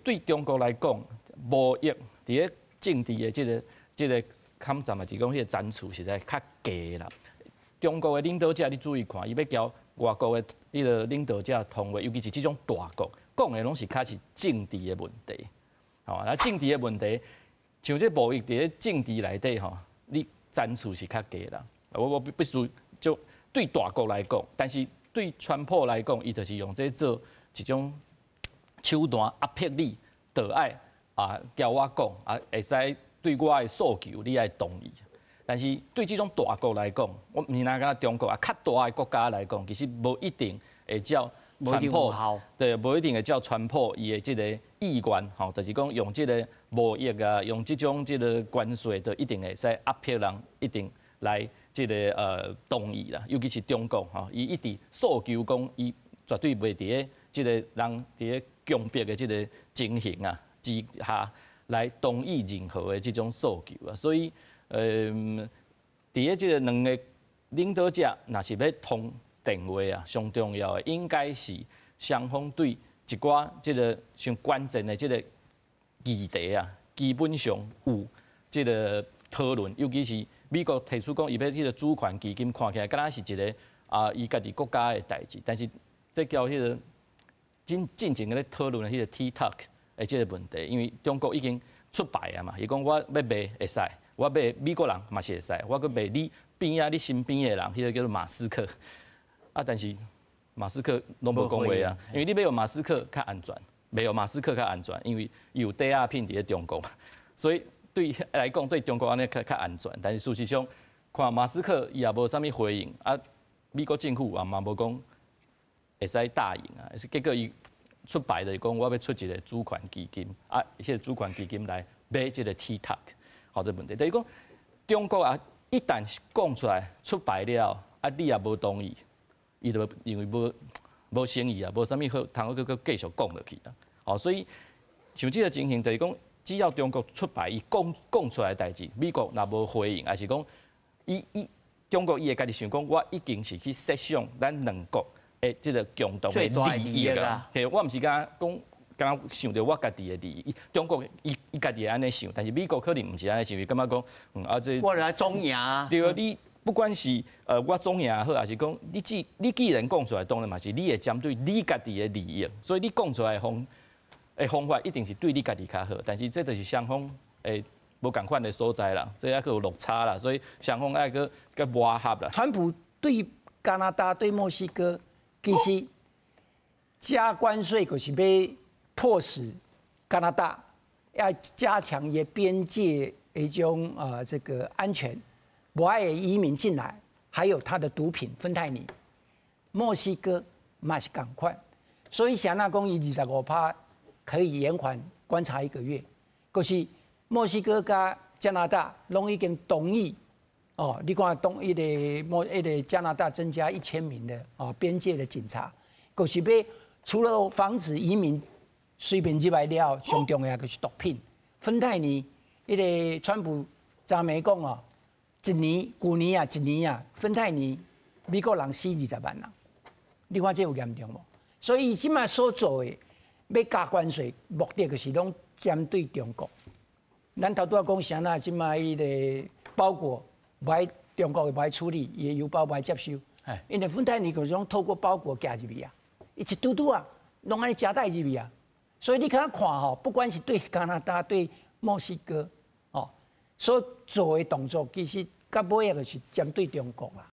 对中国来讲，贸易伫咧政治的这个坎站啊，是讲迄个展处实在较低啦。中国的领导者，你注意看，伊要交外国的迄个领导者通话，尤其是这种大国，讲的拢是较是政治的问题。吼，啊，政治的问题，像这贸易伫咧政治内底吼，你展处是较低啦。我必须就对大国来讲，但是对川普来讲，伊就是用这做一种手段压迫你，就爱交我讲会使对我的诉求你爱同意。但是对这种大国来讲，我唔是哪个中国较大的国家来讲，其实无一定会照川普，对，无一定会照川普伊的这个意愿，吼，就是讲用这个贸易啊，用这种这个关税，就一定会使压迫人，一定来这个同意啦。尤其是中国吼，伊一直诉求讲，伊绝对袂伫咧这个人伫咧强迫的这个情形啊之下来同意任何的这种诉求啊，所以。伫咧即个两个领导者，若是要通电话啊，上重要的应该是双方对一寡即个上关键的即个议题啊，基本上有即个讨论，尤其是美国提出讲伊要迄个主权基金，看起来敢若是一个伊家己国家的代志，但是这叫迄个进前咧讨论的迄个 TikTok 的即个问题，因为中国已经出牌啊嘛，伊讲我要卖会使。我卖美国人嘛是会使，我搁卖你边啊，你身边的人，迄个叫做马斯克。但是马斯克拢无讲话啊，因为你要有马斯克较安全，袂有马斯克较安全，因为有第二片伫咧中国嘛，所以对来讲对中国安尼较安全。但是事实上，看马斯克伊也无啥物回应，美国政府也嘛无讲会使答应啊，结果伊出牌就讲我要出一个主权基金，迄个主权基金来买即个 TikTok。好的问题，就是讲中国一旦讲出来出牌了，你也无同意，伊就因为无诚意啊，无啥物好，通去继续讲落去啊。好，所以像这个情形，就是讲只要中国出牌，伊讲出来的代志，美国若无回应，还是讲中国伊会家己想讲，我已经是去设想咱两国的这个共同的利益啊。我毋是讲。刚刚想到我家己的利益，中国伊家己安尼想，但是美国可能唔是安尼想，伊感觉讲，这我来中亚，对，你不管是我中亚好，还是讲你既然讲出来，当然嘛是你会针对你家己的利益，所以你讲出来的方法一定是对你家己较好，但是这就是双方无共款的所在啦，这还有落差啦，所以双方爱个磨合啦。川普对加拿大、对墨西哥，其实加关税就是要。迫使加拿大要加强也边界一种这个安全，不爱移民进来，还有它的毒品芬太尼，墨西哥嘛是赶快，所以想那公以25%可以延缓观察1个月，可是墨西哥跟加拿大拢已经同意哦，你看一个加拿大增加1000名的边界的警察，可是要除了防止移民。随便之外了，上重要就是毒品。芬太尼，迄个川普昨暝讲哦，去年芬太尼美国人死20万人，你看这有严重无？所以即摆所做的要加关税，目的就是拢针对中国。咱头拄仔讲啥呐？即摆伊个包裹不爱中国不爱处理，伊邮包不爱接收。因为芬太尼就是拢透过包裹寄入去啊，伊一嘟嘟啊，拢安尼夹带入去啊。所以你看吼，不管是对加拿大、对墨西哥，所做的动作，其实到尾也就是针对中国啦。